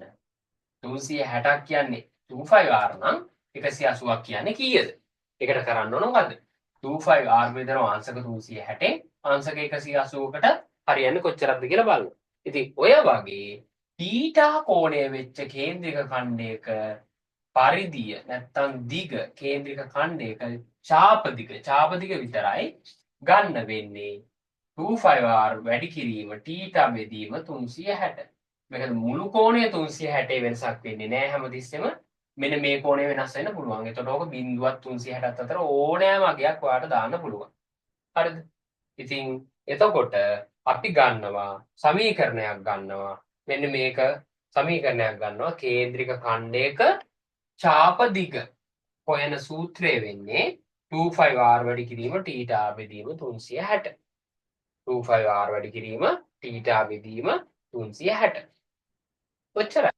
360ක් කියන්නේ 25R නම් 180ක් කියන්නේ කීයද? ඒකට කරන්න ඕන මොකද්ද? 25R බෙදනවා අංශක 360 අංශක 180කට හරියන්නේ කොච්චරක්ද කියලා බලන්න. ඉතින් ඔය වගේ θ කෝණය වෙච්ච කේන්ද්‍රික ඛණ්ඩයක පරිධිය නැත්තම් දිග කේන්ද්‍රික ඛණ්ඩයක ඡාප දිග විතරයි ගන්න වෙන්නේ 25R වැඩි කිරීම θ බෙදීම 360. මේක මුළු කෝණය 360 වෙනසක් වෙන්නේ නෑ හැමතිස්සෙම. මෙන්න මේ කෝණය වෙනස් වෙන්න පුළුවන්. එතකොට ඕක බිඳුවත් 360ත් අතර ඕනෑම අගයක් ඔයාලට දාන්න පුළුවන්. හරිද? ඉතින් එතකොට අපි ගන්නවා සමීකරණයක් ගන්නවා. මෙන්න මේක සමීකරණයක් ගන්නවා කේන්ද්‍රික ඛණ්ඩයක ඡාප දිග හොයන සූත්‍රය වෙන්නේ 25R වැඩි කිරීම θ බෙදීම 360. 25R වැඩි කිරීම θ බෙදීම 360. ඔච්චරයි.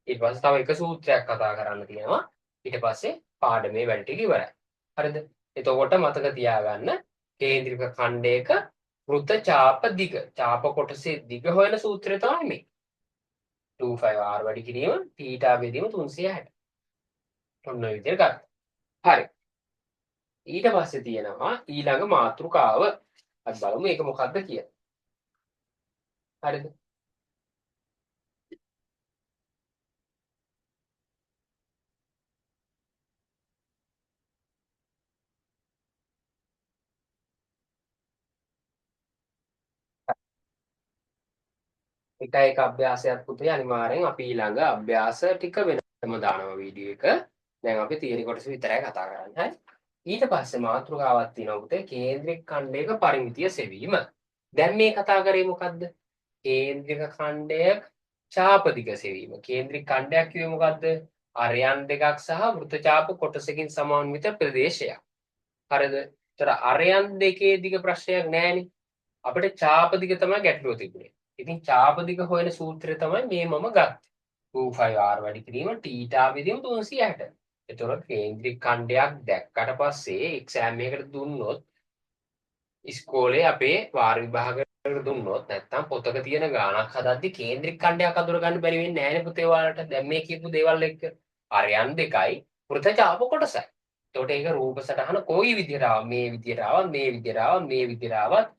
ඊට පස්සේ තව එක සූත්‍රයක් කතා කරන්න තියෙනවා. ඊට පස්සේ පාඩමේ වැඩ ටික ඉවරයි. හරිද? එතකොට මතක තියාගන්න කේන්ද්‍රික ඛණ්ඩයක වෘත්ත ඡාප දිග. ඡාප කොටසේ දිග හොයන සූත්‍රය තමයි මේ. 25R වැඩි කිරීම θ බෙදීම 360. ඔන්න ඔය විදිහට ගන්න. හරි. ඊට පස්සේ තියෙනවා ඊළඟ මාතෘකාව. අපි බලමු මේක මොකක්ද කියලා. හරිද? එක අභ්‍යාසයක් පුතේ අනිවාර්යෙන් අපි ඊළඟ අභ්‍යාස ටික වෙනම දානවා වීඩියෝ එක. දැන් අපි තියරි කොටස විතරයි කතා කරන්නේ. හරි. ඊට පස්සේ මාතෘකාවක් තියෙනවා පුතේ කේන්ද්‍රික ඛණ්ඩයක පරිමිතිය සෙවීම. දැන් මේ කතා කරේ මොකද්ද? කේන්ද්‍රික ඛණ්ඩයක ඡාප දිග සෙවීම. කේන්ද්‍රික ඛණ්ඩයක් කිව්වේ මොකද්ද? අරයන් දෙකක් සහ වෘත්තචාප කොටසකින් සමන්විත ප්‍රදේශයක්. හරිද? ඒතර අරයන් දෙකේ දිග ප්‍රශ්නයක් නැහැනේ. අපිට ඡාප දිග තමයි ගැටලුව තිබුණේ. ඉතින් ඡාප දිග හොයන සූත්‍රය තමයි මේ මම ගත්තේ. 25R වැඩි කිරීම θ බෙදීම 360. එතකොට කේන්ද්‍රික ඛණ්ඩයක් දැක්කට පස්සේ එක්සෑම් එකකට දුන්නොත් ඉස්කෝලේ අපේ වාර විභාගයකට දුන්නොත් නැත්තම් පොතක තියෙන ගාණක් හදද්දි කේන්ද්‍රික ඛණ්ඩයක් අඳුර ගන්න බැරි වෙන්නේ නැහැ නේ පුතේ ඔයාලට. දැන් මේ කියපු දේවල් එක්ක අරයන් දෙකයි වෘත්තචාප කොටසයි. එතකොට ඒක රූප සටහන කොයි විදිහට ආව මේ විදිහට ආව මේ විදිහට ආව මේ විදිහට ආවත්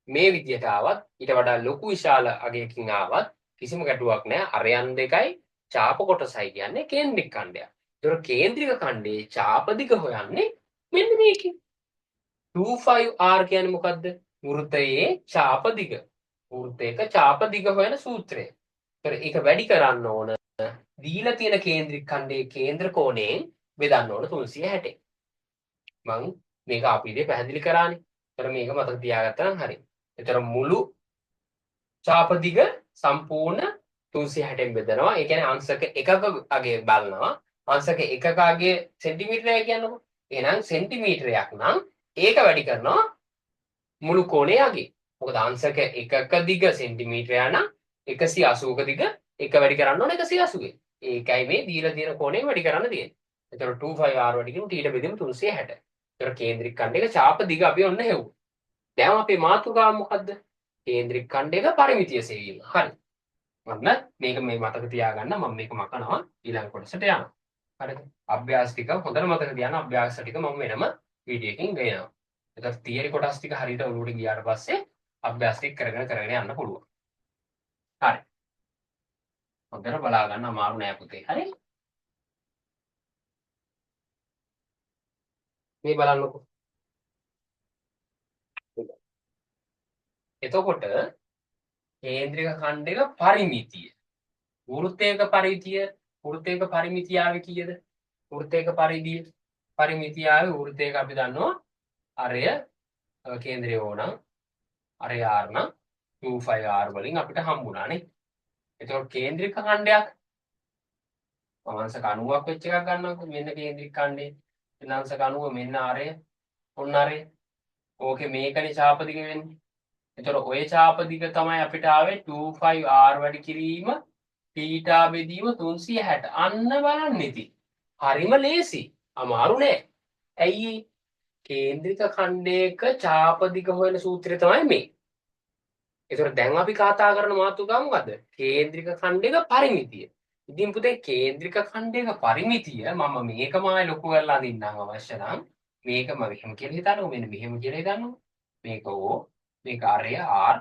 මේ විදිහට ආවත් ඊට වඩා ලොකු විශාල අගයකින් ආවත් කිසිම ගැටුවක් නැහැ. අරයන් දෙකයි ඡාප කොටසයි කියන්නේ කේන්ද්‍රික ඛණ්ඩයක්. ඒතර කේන්ද්‍රික ඛණ්ඩයේ ඡාප දිග හොයන්නේ මෙන්න මේකේ. 25R කියන්නේ මොකද්ද? වෘත්තයේ ඡාප දිග. වෘත්තයක ඡාප දිග හොයන සූත්‍රය. ඒතර ඒක වැඩි කරන්න ඕන දීලා තියෙන කේන්ද්‍රික ඛණ්ඩයේ කේන්ද්‍ර කෝණයෙන් බෙදන්න ඕන 360. මං මේක අපිට පැහැදිලි කරානේ. ඒතර මේක මතක තියාගත්තා නම් හරියි. ඒතර මුළු ඡාප දිග සම්පූර්ණ 360න් බෙදනවා. ඒ කියන්නේ අංශක එකක අගය බලනවා. අංශක එකක අගය සෙන්ටිමීටරය කියන්නකො. එහෙනම් සෙන්ටිමීටරයක් නම් ඒක වැඩි කරනවා මුළු කෝණයේ අගය. මොකද අංශක එකක දිග සෙන්ටිමීටරය නම් 180ක දිග එක වැඩි කරන්න ඕන 180. ඒකයි මේ දීලා තියෙන කෝණය වැඩි කරන්න තියෙන්නේ. ඒතර 25R වැඩි කිරීම θ බෙදීම 360. ඒතර කේන්ද්‍රික ඛණ්ඩයක ඡාප දිග අපි ඔන්න හෙව්වා. දැන් අපේ මාතෘකාව මොකද්ද? කේන්ද්‍රික ඛණ්ඩයක පරිමිතිය සෙවීම. හරි. ඔන්න මේක මේ මතක තියාගන්න මම මේක මකනවා ඊළඟ කොටසට යනවා. හරිද? අභ්‍යාස ටික හොඳට මතක තියාගන්න අභ්‍යාස ටික මම වෙනම වීඩියෝ එකකින් ගේනවා. ඒතර තියරි කොටස් ටික හරියට ඔලුවට ගියාට පස්සේ අභ්‍යාස ටික කරගෙන යන්න පුළුවන්. හරි. හොඳට බලා ගන්න අමාරු නෑ පුතේ. හරි? මේ බලන්නකෝ. එතකොට කේන්ද්‍රික ඛණ්ඩයක පරිමිතිය. වෘත්තයක පරිමිතිය ආවේ කීයද? වෘත්තයක පරිමිතිය ආවේ වෘත්තයක අපි දන්නවා අරය කේන්ද්‍රය ඕනම් අරය r නම් 2πr වලින් අපිට හම්බුණානේ. එතකොට කේන්ද්‍රික ඛණ්ඩයක් අංශක 90ක් වෙච්ච එකක් ගන්නකො මෙන්න කේන්ද්‍රික ඛණ්ඩේ. එන අංශක 90 මෙන්න අරය ඔන්න අරය. ඕකේ මේකනේ ඡාප දිග වෙන්නේ. එතකොට ඔය ඡාප දිග තමයි අපිට ආවේ 2πr වැඩි කිරීම θ බෙදීම 360. අන්න බලන්න ඉතින්. හරිම ලේසි. අමාරු නෑ. ඇයි කේන්ද්‍රික ඛණ්ඩයක ඡාප දිග හොයන සූත්‍රය තමයි මේ. ඒතර දැන් අපි කතා කරන මාතෘකාව මොකද්ද? කේන්ද්‍රික ඛණ්ඩයක පරිමිතිය. ඉතින් පුතේ කේන්ද්‍රික ඛණ්ඩයක පරිමිතිය මම මේකමයි ලොකු කරලා අඳින්නම් අවශ්‍ය නම් මේක මම මෙහෙම කියලා හිතනවා මෙන්න මෙහෙම කියලා හිතනවා. මේක O මේක R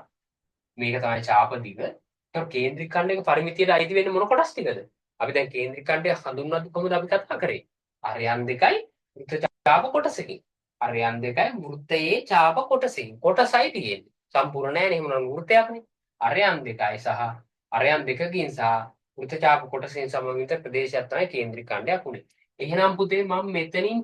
මේක තමයි ඡාප දිග. ඒතර කේන්ද්‍රික ඛණ්ඩයක පරිමිතියට අයිති වෙන්නේ මොන කොටස් ටිකද? අපි දැන් කේන්ද්‍රික ඛණ්ඩය හඳුන්වද්දි කොහොමද අපි කතා කරේ? අරයන් දෙකයි වෘත්ත ඡාප කොටසකින්. අරයන් දෙකයි වෘත්තයේ ඡාප කොටසකින්. කොටසයි තියෙන්නේ. සම්පූර්ණ නැහැ නේ එහෙනම් වෘත්තයක්නේ. අරයන් දෙකයි සහ අරයන් දෙකකින් සහ වෘත්ත ඡාප කොටසෙන් සමන්විත ප්‍රදේශයක් තමයි කේන්ද්‍රික ඛණ්ඩයක් උනේ. එහෙනම් පුතේ මම මෙතනින්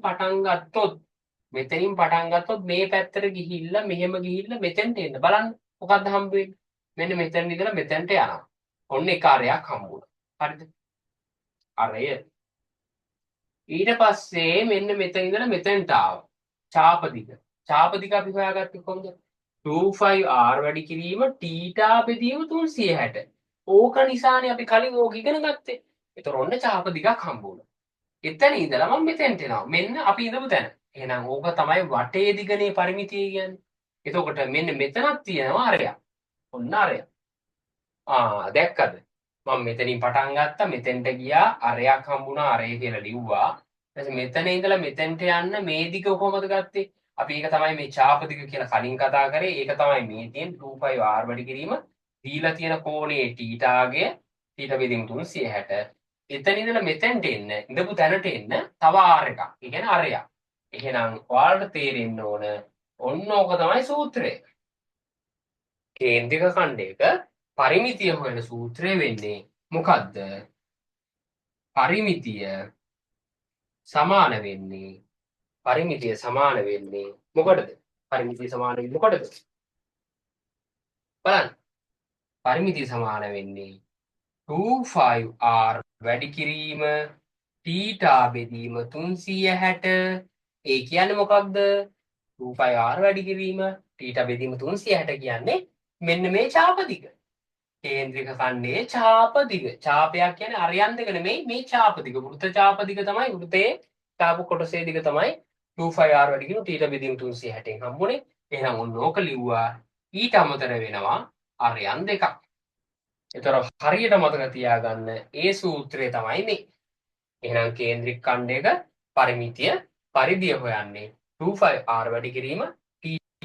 පටන් ගත්තොත් මේ පැත්තට ගිහිල්ලා මෙහෙම ගිහිල්ලා මෙතෙන්ට එන්න බලන්න. මොකද්ද හම්බ වෙන්නේ? මෙන්න මෙතන ඉඳලා මෙතෙන්ට යනවා. ඔන්න එක අරයක් හම්බුණා. හරිද? අරය. ඊට පස්සේ මෙන්න මෙතන ඉඳලා මෙතෙන්ට ආවා. ඡාප දිග. ඡාප දිග අපි හොයාගත්තේ කොහොමද? 2πr වැඩි කිරීම θ බෙදීම 360. ඕක නිසානේ අපි කලින් ඕක ඉගෙන ගත්තේ. ඒතර ඔන්න ඡාප දිගක් හම්බුණා. එතන ඉඳලා මම මෙතෙන්ට එනවා. මෙන්න අපි ඉඳපු තැන. එහෙනම් ඕක තමයි වටේ දිගනේ පරිමිතිය කියන්නේ. එතකොට මෙන්න මෙතනක් තියෙනවා අරයක්. ඔන්න අරයක්. දැක්කද? මම මෙතනින් පටන් ගත්තා මෙතෙන්ට ගියා අරයක් හම්බුණා අරය කියලා ලිව්වා. ඊට මෙතන ඉඳලා මෙතෙන්ට යන්න මේ දිග කොහොමද ගත්තේ? අපි ඒක තමයි මේ ඡාප දිග කියලා කලින් කතා කරේ. ඒක තමයි මේ තියෙන 2πr වැඩි කිරීම දීලා තියෙන කෝණයේ θගේ θ බෙදීම 360. එතන ඉඳලා මෙතෙන්ට එන්න ඉඳපු තැනට එන්න තව r එකක්. ඒ කියන්නේ අරයක්. එහෙනම් ඔයාලට තේරෙන්න ඕන ඔන්න ඕක තමයි සූත්‍රය. කේන්ද්‍රික ඛණ්ඩයක පරිමිතිය හොයන සූත්‍රය වෙන්නේ මොකද්ද? පරිමිතිය සමාන වෙන්නේ මොකටද? පරිමිතිය සමාන වෙන්නේ මොකටද? බලන්න. පරිමිතිය සමාන වෙන්නේ 2πr වැඩි කිරීම θ බෙදීම 360. ඒ කියන්නේ මොකක්ද? 2πr වැඩි කිරීම θ බෙදීම 360 කියන්නේ මෙන්න මේ ඡාප දිග. කේන්ද්‍රික ඛණ්ඩයේ ඡාප දිග. ඡාපයක් කියන්නේ අරයන් දෙක නෙමෙයි මේ ඡාප දිග. වෘත්ත ඡාප දිග තමයි වෘතයේ ඡාප කොටසේ දිග තමයි 2πr වැඩි කිරීම θ බෙදීම 360න් හම්බුනේ. එහෙනම් ඔන්න ඕක ලිව්වා. ඊට අමතර වෙනවා අරයන් දෙකක්. ඒතර හරියට මතක තියාගන්න ඒ සූත්‍රය තමයි මේ. එහෙනම් කේන්ද්‍රික ඛණ්ඩයක පරිමිතිය පරිධිය හොයන්නේ 2πr වැඩි කිරීම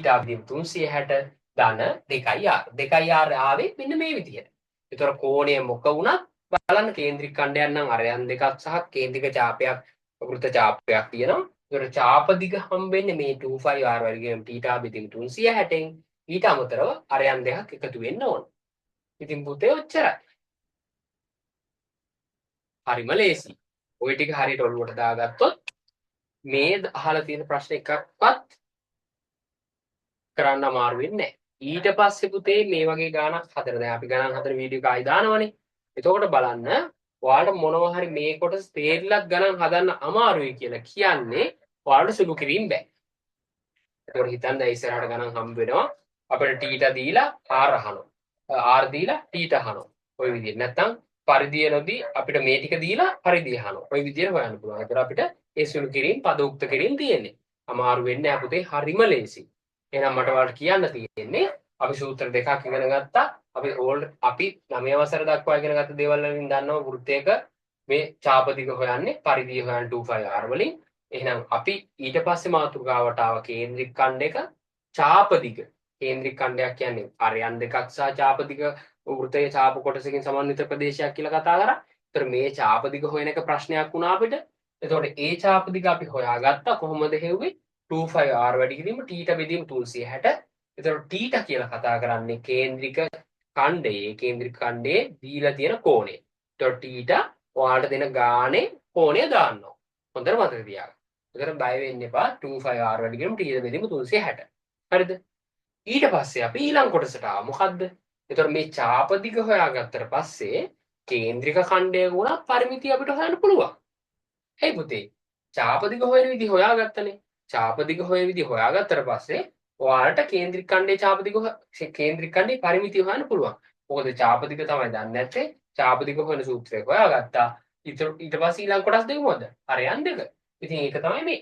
θ බෙදීම 360 ධන 2r. 2r ආවේ මෙන්න මේ විදිහට. ඒතර කෝණය මොක වුණත් බලන්න කේන්ද්‍රික ඛණ්ඩයක් නම් අරයන් දෙකක් සහ කේන්ද්‍රික ඡාපයක් වෘත්ත ඡාපයක් තියෙනවා. ඒතර ඡාප දිග හම්බෙන්නේ මේ 2πr වැඩි කිරීම θ බෙදීම 360න්. ඊට අමතරව අරයන් දෙකක් එකතු වෙන්න ඕන. ඉතින් පුතේ ඔච්චරයි. හරිම ලේසි. ওই ටික හරියට ඔළුවට දාගත්තොත් මේ අහලා තියෙන ප්‍රශ්න එකක්වත් කරන්න අමාරු වෙන්නේ නැහැ. ඊට පස්සේ පුතේ මේ වගේ ගානක් හතර දැන් අපි ගණන් හතර වීඩියෝ එක ආයි දානවනේ. එතකොට බලන්න ඔයාලට මොනවා හරි මේ කොටස තේරිලත් ගණන් හදන්න අමාරුයි කියලා කියන්නේ ඔයාලට සුළු කිරීම බෑ. එතකොට හිතන්න ඉස්සරහට ගණන් හම්බ වෙනවා අපිට θ දීලා r අහනවා. r දීලා θ අහනවා. ওই විදිහට. නැත්තම් පරිධිය නොදී අපිට මේ ටික දීලා පරිධිය අහනවා. ওই විදිහට හොයන්න පුළුවන්. ඒතර අපිට ඒ සුළු කිරීම පද උක්ත කිරීම තියෙන්නේ. අමාරු වෙන්නේ නැහැ පුතේ. හරිම ලේසි. එහෙනම් මට ඔයාලට කියන්න තියෙන්නේ අපි සූත්‍ර දෙකක් ඉගෙන ගත්තා. අපි 9 වසර දක්වා ඉගෙන ගත්ත දේවල් වලින් දන්නවා වෘත්තයක මේ ඡාප දිග හොයන්නේ පරිධිය හොයන්න 2πr වලින්. එහෙනම් අපි ඊට පස්සේ මාතෘකාවට ආව කේන්ද්‍රික ඛණ්ඩයක ඡාප දිග. කේන්ද්‍රික ඛණ්ඩයක් කියන්නේ අරයන් දෙකක් සහ ඡාප දිග වෘත්තයේ ඡාප කොටසකින් සමන්විත ප්‍රදේශයක් කියලා කතා කරා. ඒතර මේ ඡාප දිග හොයන එක ප්‍රශ්නයක් වුණා අපිට. එතකොට ඒ ඡාප දිග අපි හොයාගත්තා කොහොමද හෙව්වේ? 2πr වැඩි කිරීම θ බෙදීම 360. එතකොට තීටා කියලා කතා කරන්නේ කේන්ද්‍රික කණ්ඩයේ දීලා තියෙන කෝණය. එතකොට තීටා ඔයාලට දෙන ගානේ කෝණය දාන්නවා. හොඳට මතක තියාගන්න. එතකොට බය වෙන්න එපා 25r වැඩි කරමු t බෙදීම 360. හරිද? ඊට පස්සේ අපි ඊළඟ කොටසට ආව. මොකද්ද? එතකොට මේ චාප දිග හොයාගත්තට පස්සේ කේන්ද්‍රික ඛණ්ඩය ගුණ පරිමිතිය අපිට හොයන්න පුළුවන්. හේ පුතේ. චාප දිග හොයන විදිහ හොයාගත්තනේ. චාප දිග හොයන විදිහ හොයාගත්තට පස්සේ ඔයාලට කේන්ද්‍රික ඛණ්ඩයේ චාප දිග කේන්ද්‍රික ඛණ්ඩයේ පරිමිතිය හොයන්න පුළුවන්. මොකද චාප දිග තමයි දන්නේ නැත්තේ. චාප දිග හොයන සූත්‍රය හොයාගත්තා. ඊට පස්සේ ඊළඟ කොටස් දෙක මොකද? හරයන් දෙක. ඉතින් ඒක තමයි මේ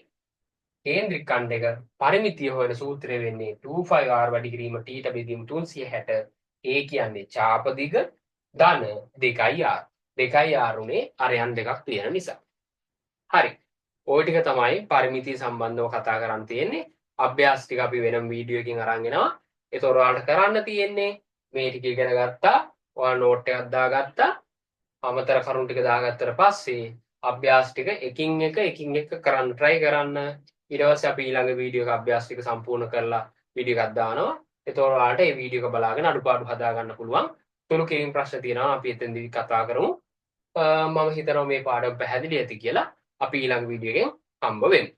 කේන්ද්‍රික ඛණ්ඩයක පරිමිතිය හොයන සූත්‍රය වෙන්නේ 25r වැඩි කිරීම t ට බෙදීම 360. ඒ කියන්නේ චාප දිග ධන 2r. 2r උනේ අරයන් දෙකක් තියෙන නිසා. හරි. ওই ටික තමයි පරිමිතිය සම්බන්ධව කතා කරන්න තියෙන්නේ. අභ්‍යාස ටික අපි වෙනම වීඩියෝ එකකින් අරන් එනවා. ඒතොර ඔයාලට කරන්න තියෙන්නේ මේ ටික ඉගෙන ගත්තා. ඔයාලා නෝට් එකක් දාගත්තා. අමතර කරුණු ටික දාගත්තට පස්සේ අභ්‍යාස ටික එකින් එක කරන්න try කරන්න. ඊට පස්සේ අපි ඊළඟ වීඩියෝ එක අභ්‍යාස ටික සම්පූර්ණ කරලා වීඩියෝ එකක් දානවා. ඒතොර ඔයාලට මේ වීඩියෝ එක බලාගෙන අඩුපාඩු හදා ගන්න පුළුවන්. තුරු කිරීම ප්‍රශ්න තියෙනවා අපි එතෙන්දී කතා කරමු. මම හිතනවා මේ පාඩම පැහැදිලි ඇති කියලා. අපි ඊළඟ වීඩියෝ එකෙන් හම්බ වෙමු.